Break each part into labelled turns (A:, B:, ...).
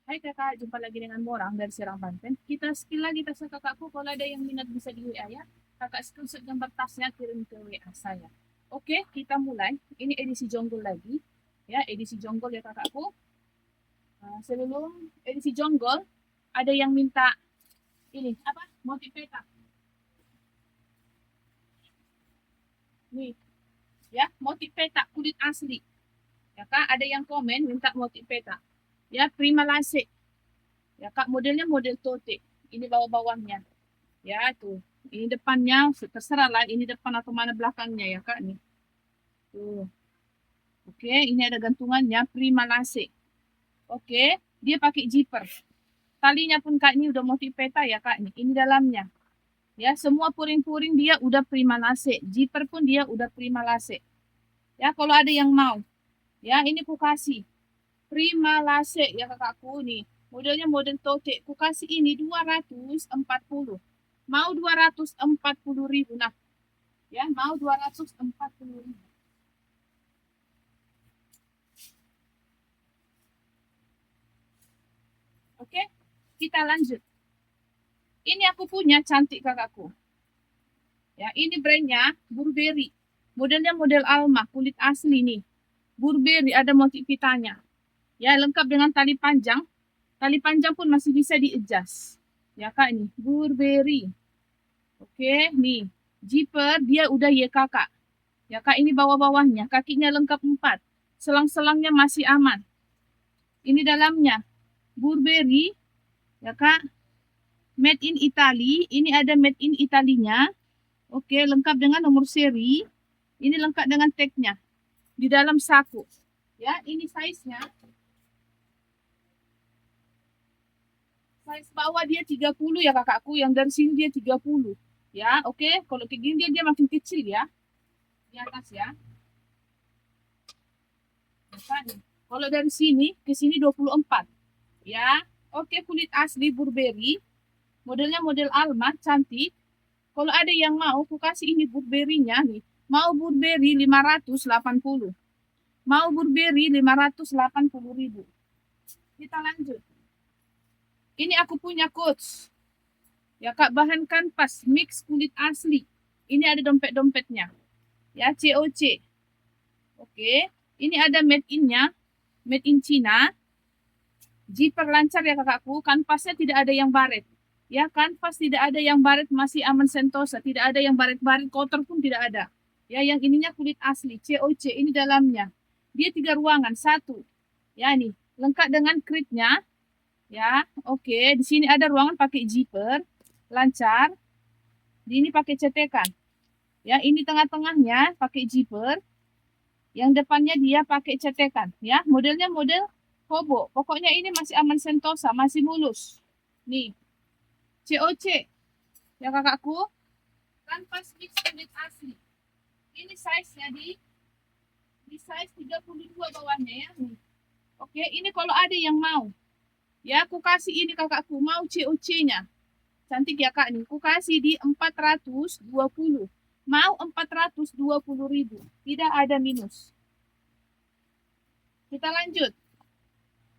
A: Hai kakak, jumpa lagi dengan Morang dari Serang Banten. Kita skill lagi tas kakakku, kalau ada yang minat bisa di WA ya. Kakak screenshot gambar tasnya kirim ke WA saya. Oke, kita mulai. Ini edisi jonggol lagi. Ya, edisi jonggol ya kakakku. Sebelum edisi jonggol, ada yang minta ini, apa? Motif peta. Nih, ya, motif peta kulit asli. Ya kak, ada yang komen minta motif peta. Ya, prima lase. Ya kak, modelnya model tote. Ini bawah-bawahnya. Ya, tuh. Ini depannya, terserah lah. Ini depan atau mana belakangnya ya, Kak. Nih. Tuh. Oke, ini ada gantungannya. Prima Lase. Oke, dia pakai zipper. Talinya pun Kak, ini udah motif peta ya, Kak. Ini dalamnya. Ya, semua puring-puring dia udah Prima Lase. Zipper pun dia udah Prima Lase. Ya, kalau ada yang mau. Ya, ini ku kasih. Prima Lase ya, kakakku. Nih. Modelnya model tote. Ku kasih ini 240. Mau 240.000. Nah, ya mau 240.000. Oke, kita lanjut. Ini aku punya cantik kakakku. Ya, ini brandnya Burberry. Modelnya model Alma, kulit asli nih. Burberry ada motif pitanya. Ya, lengkap dengan tali panjang. Tali panjang pun masih bisa di-adjust. Ya kak nih, Burberry. Oke, nih. Zipper dia udah YKK. Ya kak, ini bawah-bawahnya. Kakinya lengkap 4. Selang-selangnya masih aman. Ini dalamnya. Burberry. Ya kak, made in Italy. Ini ada made in Italinya. Oke, lengkap dengan nomor seri. Ini lengkap dengan tagnya di dalam saku. Ya, ini size-nya. Size bawah dia 30 ya kakakku. Yang dari sini dia 30. Ya, oke. Kalau kayak gini dia makin kecil ya. Di atas ya. Misalnya. Kalau dari sini ke sini 24. Ya, oke, kulit asli Burberry. Modelnya model Alma, cantik. Kalau ada yang mau, aku kasih ini Burberry-nya nih. Mau Burberry 580. Mau Burberry 580.000. Kita lanjut. Ini aku punya coach. Ya kak, bahan kanvas mix kulit asli. Ini ada dompet-dompetnya. Ya, COC. Oke. Ini ada made in-nya. Made in China. Zipper lancar ya kakakku. Kanvasnya tidak ada yang baret. Ya, kanvas tidak ada yang baret, masih aman sentosa. Tidak ada yang baret-baret, kotor pun tidak ada. Ya, yang ininya kulit asli. COC. Ini dalamnya. Dia 3 ruangan. Satu. Ya, nih. Lengkap dengan kritnya. Ya, oke. Di sini ada ruangan pakai zipper, lancar. Di ini pakai cetekan. Ya, ini tengah-tengahnya pakai zipper. Yang depannya dia pakai cetekan. Ya, modelnya model Kobo. Pokoknya ini masih aman sentosa, masih mulus. Nih, COC. Ya kakakku, kanvas mix kulit asli. Ini size-nya di size 32 bawahnya ya. Nih. Oke, ini kalau ada yang mau. Ya, aku kasih ini kakakku, mau COC-nya. Cantik ya kak nih. Aku kasih di 420. Mau 420.000. Tidak ada minus. Kita lanjut.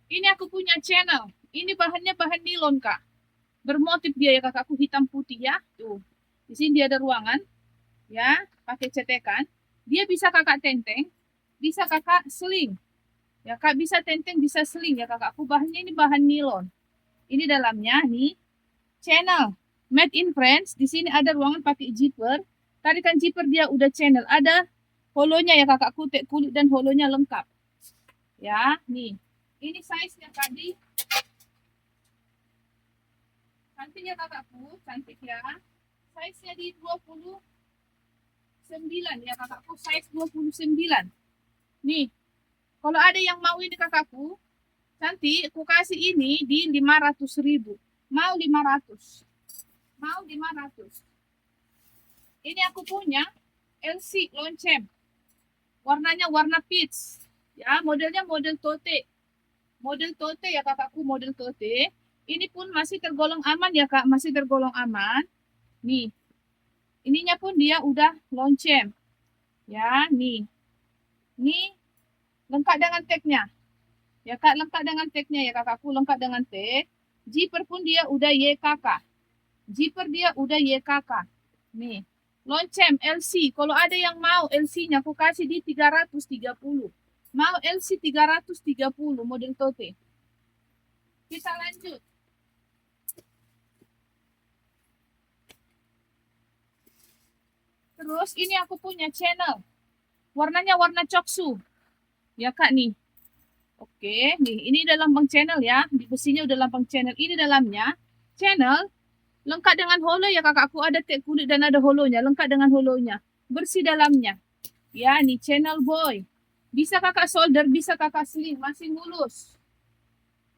A: Ini aku punya channel. Ini bahannya bahan nilon kak. Bermotif dia ya kakakku, hitam putih ya. Tuh. Di sini dia ada ruangan. Ya, pakai cetekan. Dia bisa kakak tenteng. Bisa kakak seling. Ya kak, bisa tenteng, bisa seling ya kakakku. Bahannya ini bahan nilon. Ini dalamnya nih. Channel. Made in France. Di sini ada ruangan pakai zipper. Tarikan zipper dia udah channel. Ada holonya ya kakakku. Tek kulit dan holonya lengkap. Ya, nih. Ini size-nya tadi. Cantik ya kakakku. Cantik ya. Size-nya di 29 ya kakakku. Size 29. Nih. Kalau ada yang mau ini kakakku. Cantik. Aku kasih ini di 500.000. Mau 500. Mau 500. Ini aku punya LC Loncem. Warnanya warna peach. Ya, modelnya model tote. Model tote ya kakakku, model tote. Ini pun masih tergolong aman ya kak, masih tergolong aman. Nih, ininya pun dia udah loncem. Ya, nih. Nih, lengkap dengan tagnya. Ya Kak, lengkap dengan tagnya ya kakakku, lengkap dengan tag. Zipper pun dia udah YKK. Zipper dia udah YKK. Nih, loncem LC. Kalau ada yang mau LC-nya aku kasih di 330. Mau LC 330 model tote. Kita lanjut. Terus ini aku punya channel. Warnanya warna coksu. Ya Kak nih. Oke, nih ini udah lambang channel ya. Di besinya udah lambang channel. Ini dalamnya channel lengkap dengan holo ya kakakku. Ada tag kulit dan ada holonya. Lengkap dengan holonya. Bersih dalamnya. Ya, nih channel boy. Bisa kakak solder, bisa kakak sling. Masih mulus.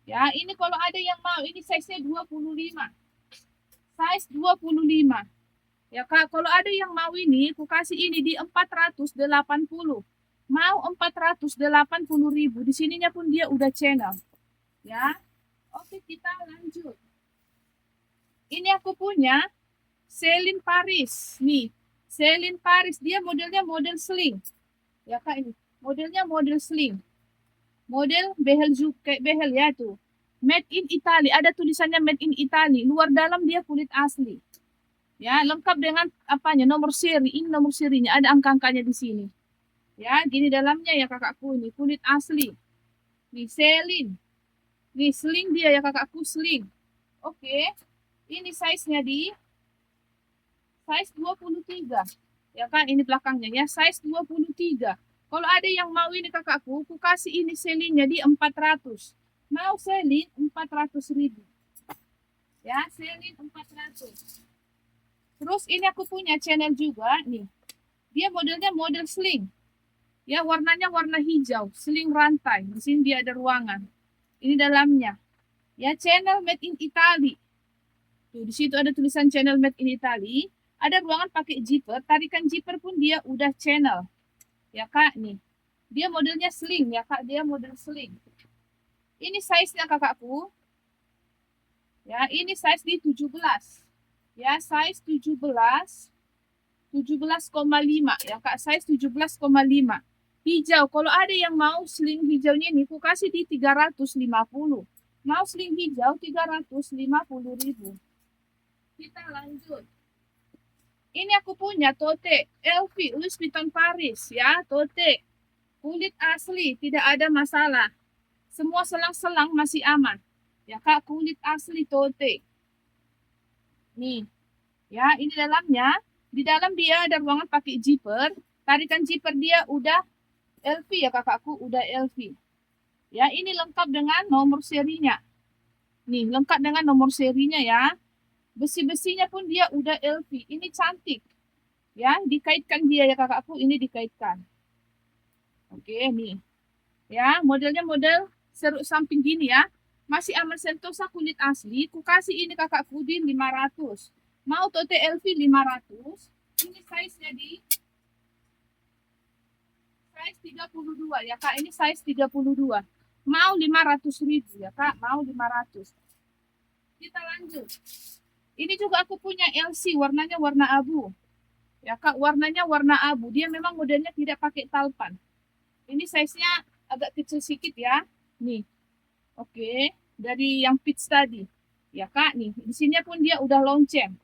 A: Ya, ini kalau ada yang mau. Ini size-nya 25. Size 25. Ya Kak, kalau ada yang mau ini, aku kasih ini di 480. Mau 480.000. Di sininya pun dia udah channel. Ya. Oke, kita lanjut. Ini aku punya Celine Paris. Nih, Celine Paris. Dia modelnya model sling. Ya Kak, ini. Modelnya model sling. Model behel juga, behel ya tuh. Made in Italy. Ada tulisannya made in Italy. Luar dalam dia kulit asli. Ya, lengkap dengan apanya? Nomor seri. Ini nomor serinya. Ada angka-angkanya di sini. Ya, gini dalamnya ya kakakku ini. Kulit asli. Nih, Celine. Nih, sling dia ya kakakku, sling. Oke. Ini size-nya di size 23. Ya kan, ini belakangnya ya. Size 23. Kalau ada yang mau ini kakakku, aku kasih ini Celine-nya di 400. Mau Celine 400.000. Ya, Celine 400. Terus ini aku punya channel juga nih. Dia modelnya model sling. Ya, warnanya warna hijau, sling rantai. Di sini dia ada ruangan. Ini dalamnya. Ya, channel made in Italy. Tuh, di situ ada tulisan channel made in Italy. Ada ruangan pakai zipper. Tarikan zipper pun dia udah channel. Ya, Kak, nih. Dia modelnya sling, ya, Kak. Dia model sling. Ini size-nya kakakku. Ya, ini size di 17. Ya, size 17. 17,5 ya Kak, size 17,5. Hijau, kalau ada yang mau sling hijaunya ini, aku kasih di 350. Mau sling hijau 350.000. Kita lanjut. Ini aku punya tote LV Louis Vuitton Paris ya, tote. Kulit asli, tidak ada masalah. Semua selang-selang masih aman. Ya Kak, kulit asli tote. Nih. Ya, ini dalamnya. Di dalam dia ada ruangan pakai zipper. Tarikan zipper dia udah LV ya kakakku, udah LV. Ya, ini lengkap dengan nomor serinya. Nih, lengkap dengan nomor serinya ya. Besi-besinya pun dia udah LV. Ini cantik. Ya, dikaitkan dia ya kakakku, ini dikaitkan. Oke, nih. Ya, modelnya model serut samping gini ya. Masih aman sentosa kulit asli. Ku kasih ini kakakku di 500. Mau tote LV 500. Ini size-nya di size 32 ya Kak. Ini size 32. Mau 500.000 ya Kak. Mau 500. Kita lanjut. Ini juga aku punya LC. Warnanya warna abu. Ya Kak. Warnanya warna abu. Dia memang modelnya tidak pakai talpan. Ini size-nya agak kecil sedikit ya. Nih. Oke. Dari yang pitch tadi. Ya Kak. Nih. Di sini pun dia udah lonceng.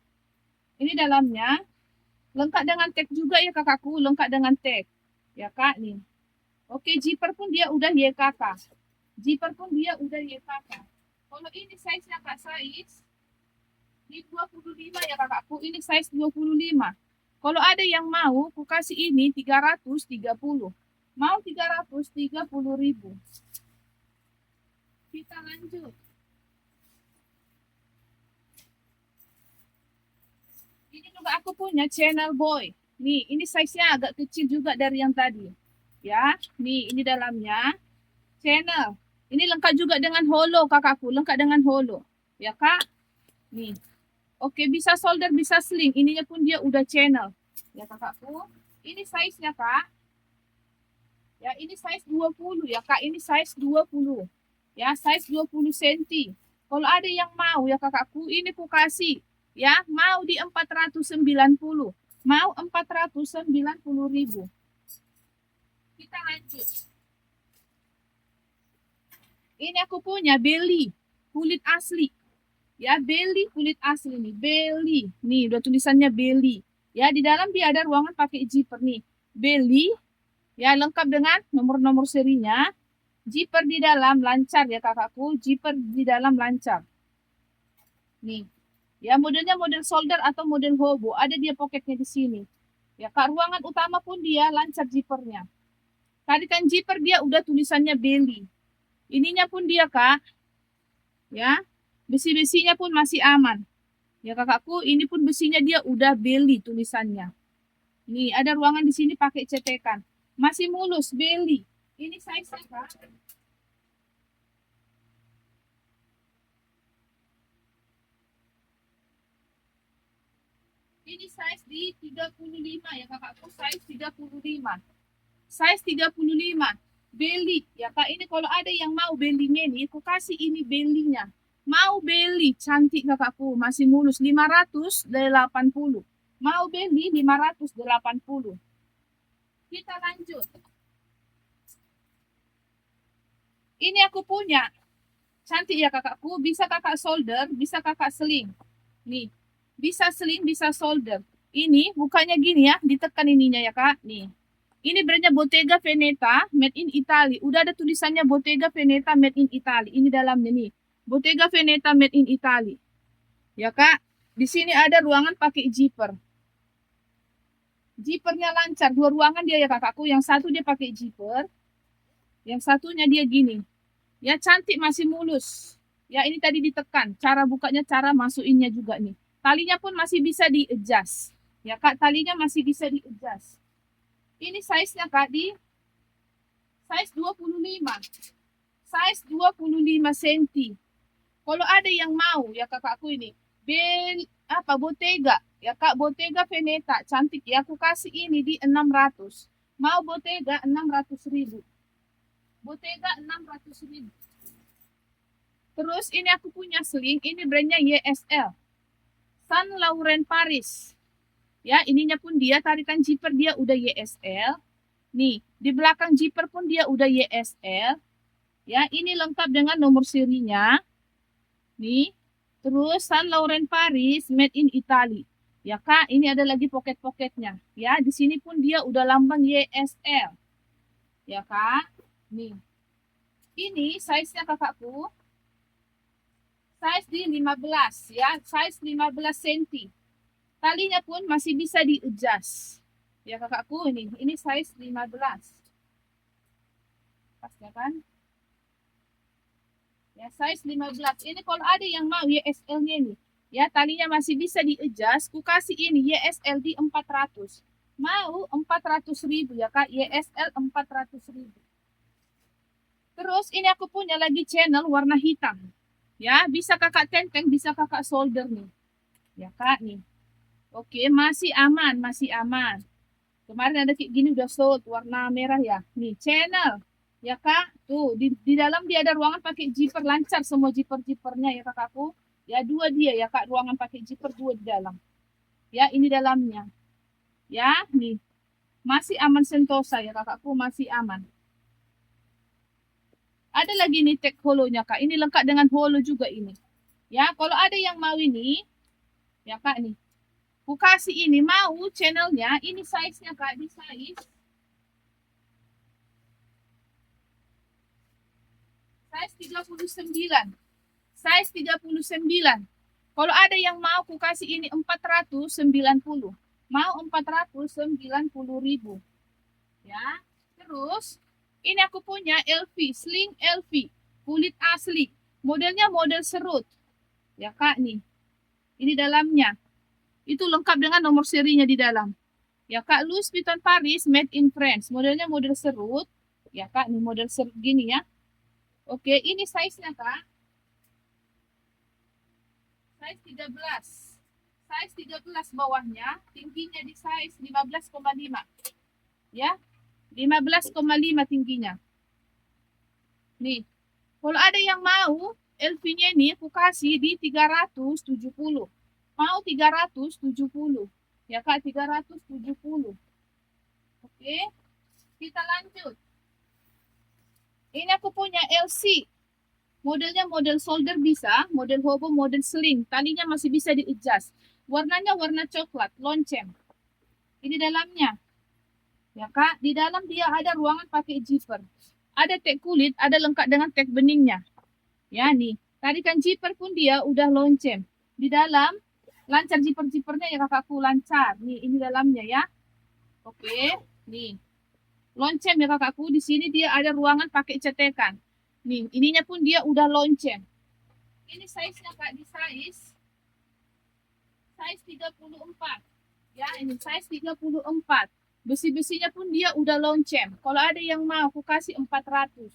A: Ini dalamnya lengkap dengan tag juga ya kakakku, lengkap dengan tag. Ya Kak nih. Oke, zipper pun dia udah YKK. Zipper pun dia udah YKK. Kalau ini size-nya Kak, size di 25 ya kakakku, ini size 25. Kalau ada yang mau, aku kasih ini 330. Mau 330.000. Kita lanjut. Ini juga aku punya channel boy. Nih, ini size-nya agak kecil juga dari yang tadi. Ya, nih ini dalamnya. Channel. Ini lengkap juga dengan holo kakakku. Lengkap dengan holo. Ya kak. Nih. Oke, bisa solder, bisa sling. Ininya pun dia udah channel. Ya kakakku. Ini size-nya kak. Ya, ini size 20 ya kak. Ini size 20. Ya, size 20 cm. Kalau ada yang mau ya kakakku, ini ku kasih. Ya, mau di 490. Mau 490.000. Kita lanjut. Ini aku punya belly, kulit asli. Ya, belly kulit asli nih, belly. Nih, udah tulisannya belly. Ya, di dalam dia ada ruangan pakai zipper nih. Belly, ya lengkap dengan nomor-nomor serinya. Zipper di dalam lancar ya kakakku, zipper di dalam lancar. Nih, ya modelnya model solder atau model hobo, ada dia poketnya di sini. Ya, Kak, ruangan utama pun dia lancar zippernya. Tadi kan zipper dia udah tulisannya belly. Ininya pun dia, Kak, ya. Besi-besinya pun masih aman. Ya kakakku, ini pun besinya dia udah belly tulisannya. Nih, ada ruangan di sini pakai cetekan. Masih mulus, belly. Ini size-nya, Kak. Ini size di 35 ya kakakku, size 35. Size 35. Belly. Ya Kak, ini kalau ada yang mau bellynya nih, aku kasih ini bellynya. Mau belly, cantik kakakku, masih mulus 580. Mau belly 580. Kita lanjut. Ini aku punya. Cantik ya kakakku, bisa kakak solder, bisa kakak seling. Nih, bisa seling, bisa solder. Ini bukanya gini ya, ditekan ininya ya kak. Nih, ini brandnya Bottega Veneta, made in Italy. Udah ada tulisannya Bottega Veneta, made in Italy. Ini dalamnya nih, Bottega Veneta, made in Italy. Ya kak, di sini ada ruangan pakai zipper. Zippernya lancar, dua ruangan dia ya kakakku. Yang satu dia pakai zipper, yang satunya dia gini. Ya cantik, masih mulus. Ya ini tadi ditekan. Cara bukanya, cara masukinnya juga nih. Talinya pun masih bisa di-adjust. Ya kak, talinya masih bisa di-adjust. Ini size-nya kak di size 25. Size 25 cm. Kalau ada yang mau ya kakakku ini. Bottega. Ya kak, Bottega Veneta. Cantik ya, aku kasih ini di 600. Mau Bottega 600.000. Bottega 600.000. Terus ini aku punya sling, ini brandnya YSL. Saint Laurent Paris. Ya, ininya pun dia tarikan zipper dia udah YSL. Nih, di belakang zipper pun dia udah YSL. Ya, ini lengkap dengan nomor serinya. Nih, terus Saint Laurent Paris made in Italy. Ya Kak, ini ada lagi pocket-pocketnya. Ya, di sini pun dia udah lambang YSL. Ya Kak, nih. Ini size-nya kakakku. Size di 15 ya, size 15 cm. Talinya pun masih bisa di-adjust. Ya kakakku, ini size 15. Pas ya kan? Ya size 15. Ini kalau ada yang mau YSL-nya ini, ya talinya masih bisa di-adjust, ku kasih ini YSL di 400. Mau 400.000 ya Kak, YSL 400.000. Terus ini aku punya lagi channel warna hitam. Ya, bisa kakak tenteng, bisa kakak solder nih. Ya Kak nih. Oke, masih aman, masih aman. Kemarin ada kayak gini udah sold warna merah ya. Nih, channel. Ya Kak, tuh di dalam dia ada ruangan pakai zipper lancar semua zipper-zippernya ya kakakku. Ya dua dia ya Kak, ruangan pakai zipper dua di dalam. Ya, ini dalamnya. Ya, nih. Masih aman sentosa ya kakakku, masih aman. Ada lagi nih tag holonya Kak. Ini lengkap dengan holo juga ini. Ya, kalau ada yang mau ini, ya Kak nih. Ku kasih ini mau channelnya, ini size-nya Kak, di size 39. Size 39. Kalau ada yang mau ku kasih ini 490. Mau 490.000. Ya. Terus ini aku punya LV, sling LV, kulit asli. Modelnya model serut. Ya Kak nih. Ini dalamnya. Itu lengkap dengan nomor serinya di dalam. Ya Kak, Louis Vuitton Paris made in France. Modelnya model serut. Ya Kak, nih model serut gini ya. Oke, ini size-nya Kak. Size 13. Size 13 bawahnya, tingginya di size 15,5. Ya, 15,5 tingginya. Nih, kalau ada yang mau, LV-nya ini aku kasih di 370. Mau 370. Ya Kak, 370. Oke, kita lanjut. Ini aku punya LC. Modelnya model solder bisa, model hobo, model sling. Talinya masih bisa di-adjust. Warnanya warna coklat, lonceng. Ini dalamnya. Ya Kak, di dalam dia ada ruangan pakai zipper. Ada tag kulit, ada lengkap dengan tag beningnya. Ya nih, tarikan zipper pun dia udah lonceng. Di dalam lancar zipper-zippernya ya kakakku, lancar. Nih, ini dalamnya ya. Oke, nih. Lonceng ya kakakku, di sini dia ada ruangan pakai cetekan. Nih, ininya pun dia udah lonceng. Ini size-nya Kak, di size 34. Ya, ini size 34. Besi-besinya pun dia udah lonceng. Kalau ada yang mau, aku kasih 400.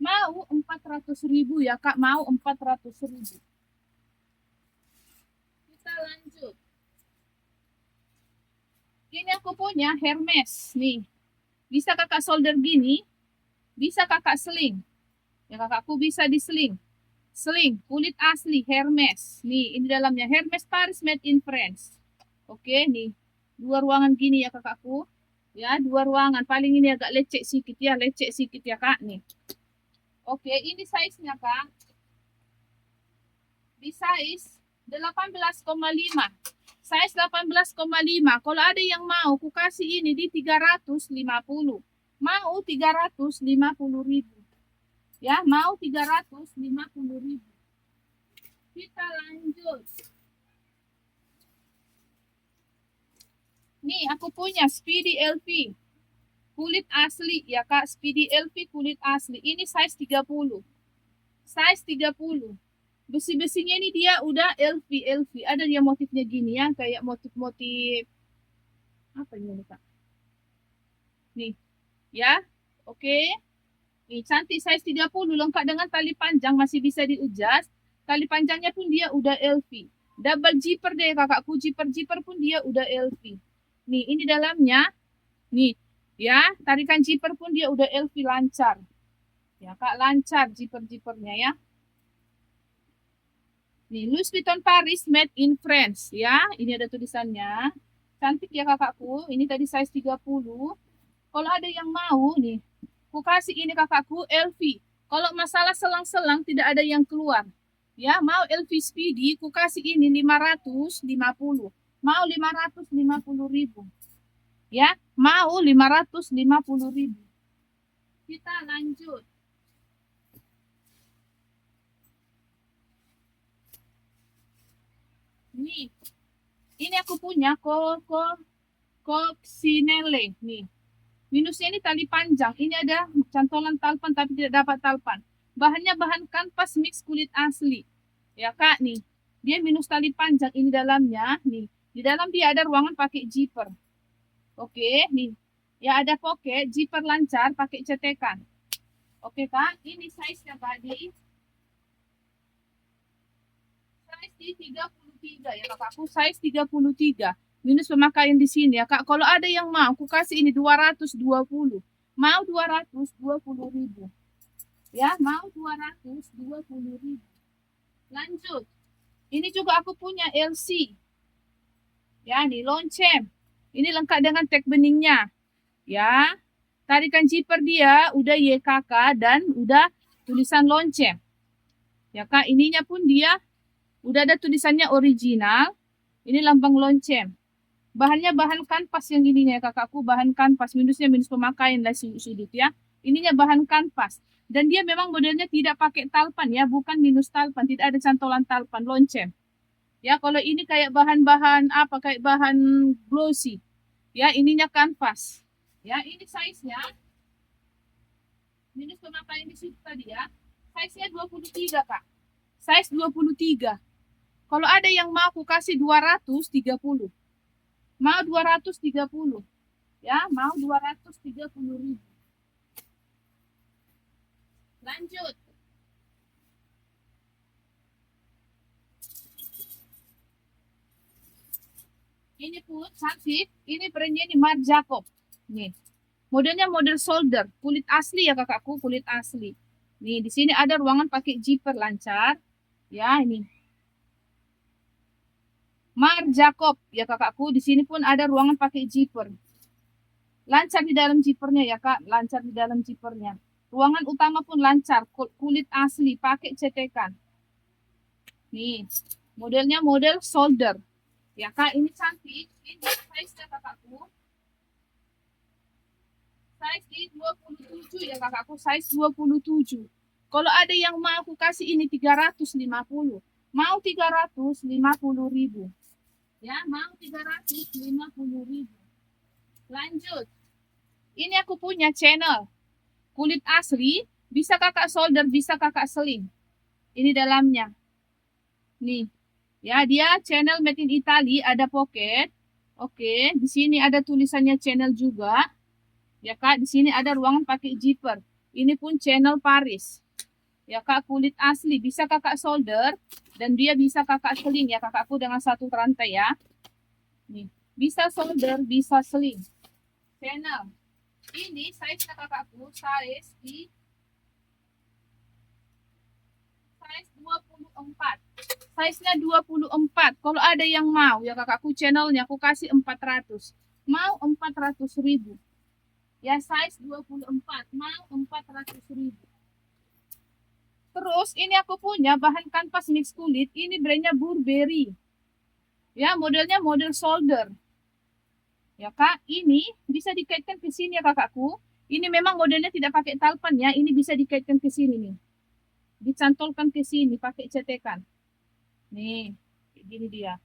A: Mau 400.000 ya Kak, mau 400.000. Kita lanjut. Ini aku punya Hermes. Nih, bisa kakak solder gini, bisa kakak seling. Ya kakakku bisa di seling. Seling, kulit asli, Hermes. Nih, ini dalamnya Hermes Paris made in France. Oke, nih. Dua ruangan gini ya kakakku. Ya, dua ruangan. Paling ini agak lecek sedikit ya, lecek sedikit ya kak. Nih. Oke, ini size-nya kak. Di size 18,5. Size 18,5. Kalau ada yang mau, aku kasih ini di 350. Mau 350.000. Ya, mau 350.000. Kita lanjut. Nih, aku punya Speedy LV. Kulit asli ya Kak, Speedy LV kulit asli. Ini size 30. Size 30. Besi-besinya ini dia udah LV. Ada dia motifnya gini ya, kayak motif-motif apa ini Kak? Nih, ya. Oke. Nih, cantik size 30 lengkap dengan tali panjang masih bisa di-adjust. Tali panjangnya pun dia udah LV. Double zipper deh kakakku, zipper pun dia udah LV. Nih, ini dalamnya. Nih, ya, tarikan zipper pun dia udah LV lancar. Ya, Kak, lancar zipper-zippernya ya. Nih, Louis Vuitton Paris made in France ya. Ini ada tulisannya. Cantik ya kakakku. Ini tadi size 30. Kalau ada yang mau nih, aku kasih ini kakakku LV. Kalau masalah selang-selang tidak ada yang keluar. Ya, mau LV Speedy, aku kasih ini 550. Mau 550.000. Ya, mau 550.000. Kita lanjut. Nih, ini aku punya Coccinelle. Nih, minusnya ini tali panjang. Ini ada cantolan talpan tapi tidak dapat talpan. Bahannya bahan kanvas mix kulit asli. Ya kak, nih. Dia minus tali panjang. Ini dalamnya. Nih, di dalam dia ada ruangan pakai zipper. Oke, nih. Ya ada pocket, zipper lancar pakai cetekan. Oke kak, ini size-nya tadi. Size di 33 ya kakakku, size 33. Minus pemakaian di sini ya kak. Kalau ada yang mau, aku kasih ini 220. Mau 220.000. Ya, mau 220.000. Lanjut. Ini juga aku punya LC. Ya, nih lonceng. Ini lengkap dengan tag beningnya. Ya, tarikan zipper dia udah YKK dan udah tulisan lonceng. Ya kak, ininya pun dia udah ada tulisannya original. Ini lambang lonceng. Bahannya bahan kanvas yang ininya kakakku, bahan kanvas. Minusnya minus pemakaian lah sudut ya. Ininya bahan kanvas. Dan dia memang modelnya tidak pakai talpan ya, bukan minus talpan, tidak ada cantolan talpan, lonceng. Ya, kalau ini kayak bahan-bahan apa, kayak bahan glossy. Ya, ininya kanvas. Ya, ini size-nya. Minus pemakaian di situ tadi ya. Size-nya 23, Kak. Size 23. Kalau ada yang mau aku kasih 230. Mau 230. Ya, mau 230.000. Lanjut. Ini pun cantik. Ini brandnya ini Marc Jacob. Nih. Modelnya model solder. Kulit asli ya kakakku, kulit asli. Nih, di sini ada ruangan pakai zipper lancar. Ya, ini. Marc Jacob ya kakakku. Di sini pun ada ruangan pakai zipper. Lancar di dalam zippernya ya kak. Lancar di dalam zippernya. Ruangan utama pun lancar, kulit asli, pakai cetekan. Nih, modelnya model solder. Ya Kak, ini cantik. Ini size-nya kakakku. Size di 27 ya kakakku, size 27. Kalau ada yang mau aku kasih ini 350. Mau 350.000. Ya, mau 350.000. Lanjut. Ini aku punya channel. Kulit asli, bisa kakak solder, bisa kakak seling. Ini dalamnya. Nih. Ya, dia channel made in Italy, ada pocket. Oke, di sini ada tulisannya channel juga. Ya Kak, di sini ada ruangan pakai zipper. Ini pun channel Paris. Ya Kak, kulit asli, bisa kakak solder dan dia bisa kakak seling ya kakakku dengan satu rantai ya. Nih, bisa solder, bisa seling. Channel. Ini size kakakku, size 24. Size-nya 24. Kalau ada yang mau ya kakakku, channelnya aku kasih 400. Mau 400.000. Ya size 24, mau 400.000. Terus ini aku punya bahan kanvas mix kulit, ini brandnya Burberry. Ya, modelnya model solder. Ya Kak, ini bisa dikaitkan ke sini ya kakakku. Ini memang modelnya tidak pakai talpan ya, ini bisa dikaitkan ke sini nih. Dicantolkan ke sini pakai cetekan. Nih, gini dia.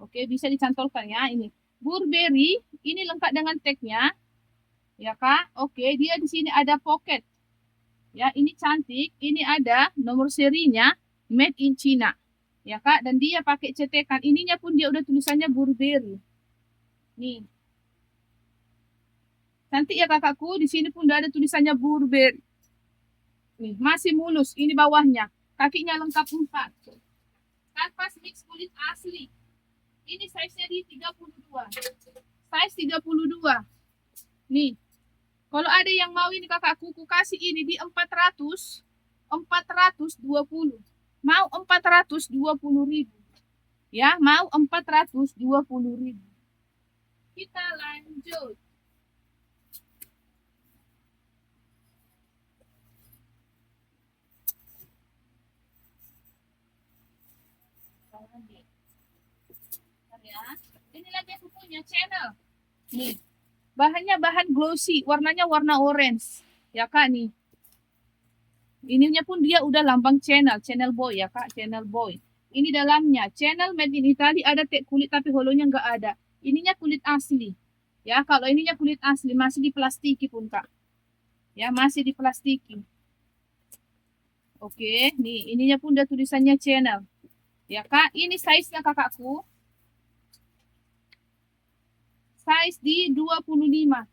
A: Oke, bisa dicantolkan ya ini. Burberry, ini lengkap dengan tagnya. Ya Kak, oke, dia di sini ada pocket. Ya, ini cantik. Ini ada nomor serinya made in China. Ya Kak, dan dia pakai cetekan. Ininya pun dia udah tulisannya Burberry. Nih. Cantik ya kakakku. Di sini pun udah ada tulisannya Burberry. Nih, masih mulus. Ini bawahnya. Kakinya lengkap 4. Kanvas mix kulit asli. Ini size-nya di 32. Size 32. Nih. Kalau ada yang mau ini kakakku, ku kasih ini di 400. 420. Mau 420.000. Ya, mau 420.000. Kita lanjut. Ya. Ini lagi aku punya channel. Nih. Bahannya bahan glossy, warnanya warna orange. Ya Kak nih. Ininya pun dia udah lambang channel boy ya Kak, channel boy. Ini dalamnya channel made in Italy, ada tag kulit tapi holonya nggak ada. Ininya kulit asli. Ya, kalau ininya kulit asli masih diplastiki pun Kak. Ya, masih diplastiki. Oke, nih ininya pun udah tulisannya channel. Ya Kak, ini size-nya kakakku. Size di 25.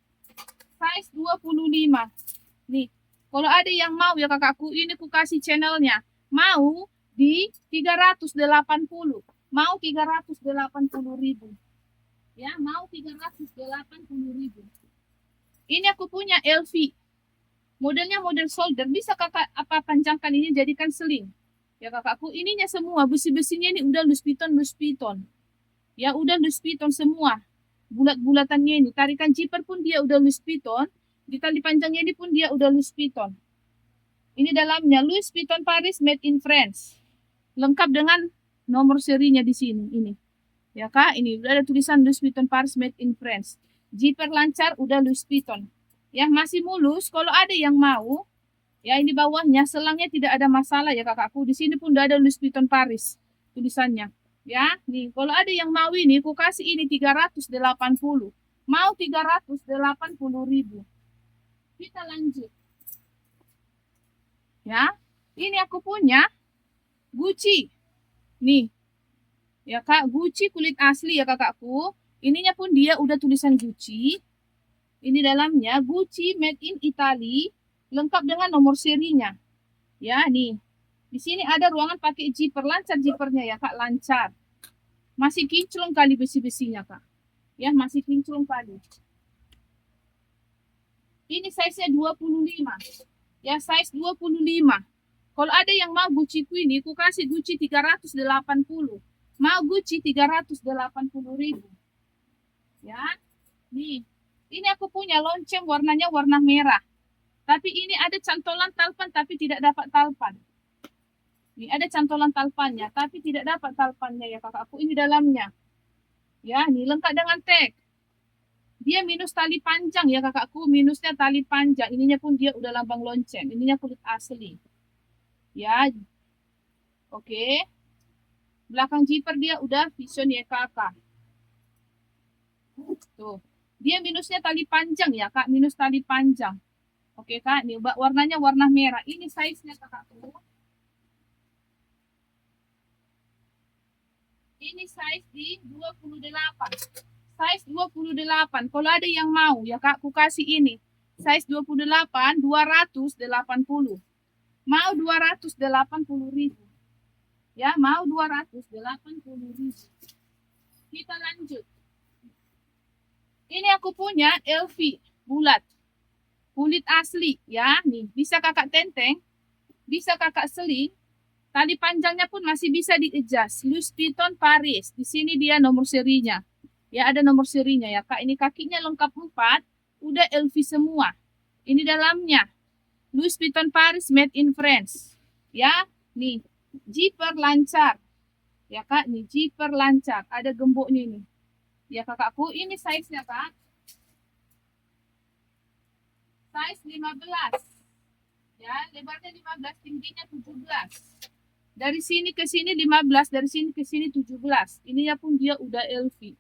A: Size 25. Nih, kalau ada yang mau ya kakakku, ini ku kasih channelnya. Mau di 380. Mau 380.000. Ya, mau 380.000. Ini aku punya LV. Modelnya model solder. Bisa kakak apa panjangkan ini jadikan seling. Ya kakakku, ininya semua besi-besinya ini udah loose piton. Ya, udah loose piton semua. Bulat-bulatannya ini. Tarikan zipper pun dia udah loose piton. Di tali panjangnya ini pun dia udah Louis Vuitton. Ini dalamnya Louis Vuitton Paris made in France. Lengkap dengan nomor serinya di sini ini. Ya Kak, ini udah ada tulisan Louis Vuitton Paris made in France. Zipper lancar udah Louis Vuitton. Ya, masih mulus. Kalau ada yang mau, ya ini bawahnya selangnya tidak ada masalah ya kakakku. Di sini pun udah ada Louis Vuitton Paris tulisannya. Ya, nih kalau ada yang mau ini, aku kasih ini 380. Mau 380.000. Kita lanjut. Ya, ini aku punya Gucci. Nih, ya Kak, Gucci kulit asli ya kakakku. Ininya pun dia udah tulisan Gucci. Ini dalamnya Gucci made in Italy, lengkap dengan nomor serinya. Ya, nih. Di sini ada ruangan pakai zipper, lancar zippernya ya Kak, lancar. Masih kinclong kali besi-besinya Kak. Ya, masih kinclong kali. Ini size-nya 25. Ya, size 25. Kalau ada yang mau Gucci ini, aku kasih Gucci 380. Mau Gucci 380.000. Ya, nih. Ini aku punya lonceng warnanya warna merah. Tapi ini ada cantolan talpan tapi tidak dapat talpan. Ini ada cantolan talpannya tapi tidak dapat talpannya ya kakakku. Ini dalamnya. Ya, ini lengkap dengan tag. Dia minus tali panjang ya kakakku. Minusnya tali panjang. Ininya pun dia udah lambang lonceng. Ininya kulit asli. Ya, oke. Belakang zipper dia udah Vision YKK. Tuh. Dia minusnya tali panjang ya kak. Minus tali panjang. Oke kak, ini warnanya warna merah. Ini size-nya kakakku. Ini size di 28. Size 28. Kalau ada yang mau ya kak, aku kasih ini. Size 28, 280. Mau 280.000. Ya, mau 280.000. Kita lanjut. Ini aku punya LV bulat. Kulit asli ya, nih. Bisa kakak tenteng, bisa kakak seling. Tali panjangnya pun masih bisa di-adjust. Louis Vuitton Paris. Di sini dia nomor serinya. Ya, ada nomor serinya ya, Kak. Ini kakinya lengkap 4, udah LV semua. Ini dalamnya. Louis Vuitton Paris made in France. Ya, nih. Zipper lancar. Ya, Kak, nih zipper lancar. Ada gemboknya nih. Ya, kakakku, ini size-nya, Kak. Size 15. Ya, lebarnya 15, tingginya 17. Dari sini ke sini 15, dari sini ke sini 17. Ininya pun dia udah LV.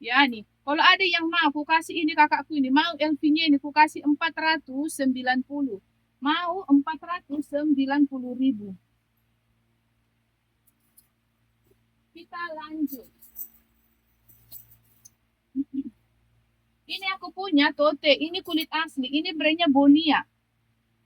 A: Ya nih, kalau ada yang mau aku kasih ini kakakku ini, mau LV-nya ini aku kasih 490. Mau 490.000. Kita lanjut. Ini aku punya tote, ini kulit asli, ini brandnya Bonia.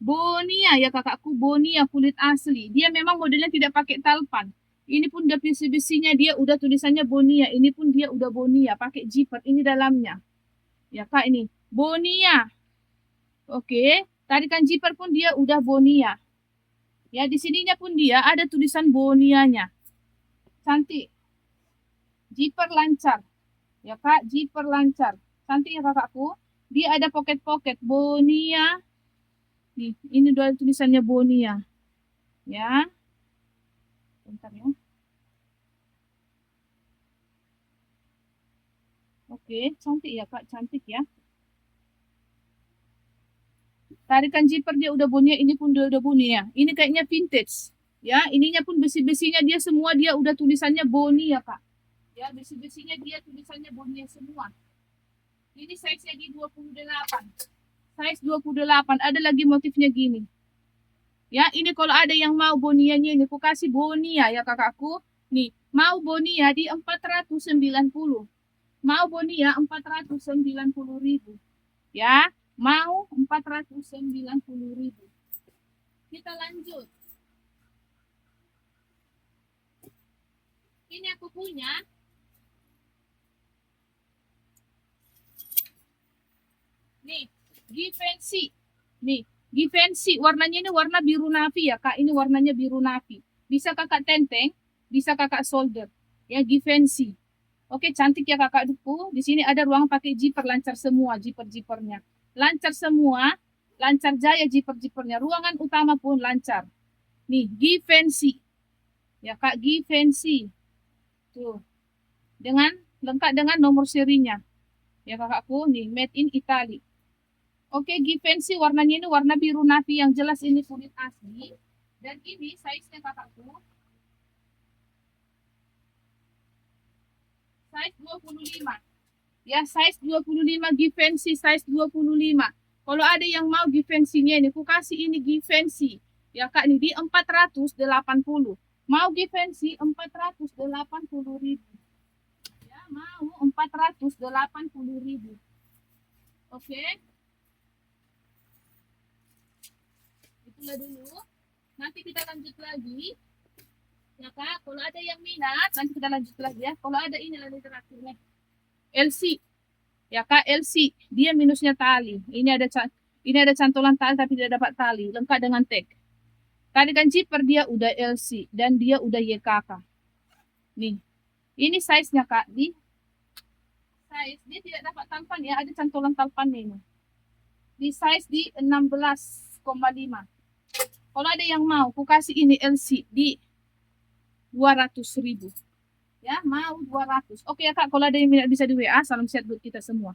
A: Bonia ya kakakku, Bonia kulit asli. Dia memang modelnya tidak pakai talpan. Ini pun udah besi-besinya dia udah tulisannya Bonia. Ini pun dia udah Bonia, pakai zipper. Ini dalamnya. Ya kak ini, Bonia. Oke, tarikan zipper pun dia udah Bonia. Ya di sininya pun dia ada tulisan Bonianya. Cantik. Zipper lancar. Ya kak, zipper lancar. Cantik ya kakakku. Dia ada pocket-pocket Bonia. Nih, ini udah tulisannya Bonia. Ya. Bentar ya. Oke, cantik ya kak, cantik ya. Tarikan zipper dia udah Bonia, ini pun udah Bonia. Ini kayaknya vintage. Ya, ininya pun besi-besinya dia semua dia udah tulisannya Bonia kak. Ya, besi-besinya dia tulisannya Bonia semua. Ini size-nya di 28. Size 28. Ada lagi motifnya gini. Ya, ini kalau ada yang mau Bonianya ini, aku kasih Bonia ya kakakku. Nih, mau Bonia di 490. Mau Bonia 490.000. Ya, mau 490.000. Kita lanjut. Ini aku punya. Nih, Givenchy. Nih, Givenchy. Warnanya ini warna biru navy ya kak. Ini warnanya biru navy. Bisa kakak tenteng, bisa kakak solder. Ya, Givenchy. Oke, cantik ya kakak duku. Di sini ada ruang pakai zipper, lancar semua zipper-zippernya. Lancar semua, lancar jaya zipper-zippernya. Ruangan utama pun lancar. Nih, Givenchy. Ya kak, Givenchy. Tuh. Dengan lengkap dengan nomor serinya. Ya kakakku, nih made in Italy. Oke, Givenchy warnanya ini warna biru navy yang jelas ini kulit asli. Dan ini size-nya kakakku. Size 25. Ya, size 25 Givenchy, size 25. Kalau ada yang mau Givenchy-nya ini, aku kasih ini Givenchy. Ya kak, ini di 480. Mau Givenchy 480.000. Ya, mau 480.000. Oke. Itulah dulu. Nanti kita lanjut lagi. Ya kak, kalau ada yang minat, nanti kita lanjut lagi ya. Kalau ada ini lagi terakhirnya. LC. Ya kak, LC. Dia minusnya tali. Ini ada cantolan tali tapi tidak dapat tali. Lengkap dengan tag. Tarikan zipper dia udah LC dan dia udah YKK. Nih. Ini size-nya kak. Di size dia tidak dapat talpan ya. Ada cantolan talpannya ini. di size di 16,5. Kalau ada yang mau, aku kasih ini LC di 200.000. Ya, mau 200. Oke ya Kak, kalau ada yang minat bisa di WA. Salam sehat buat kita semua.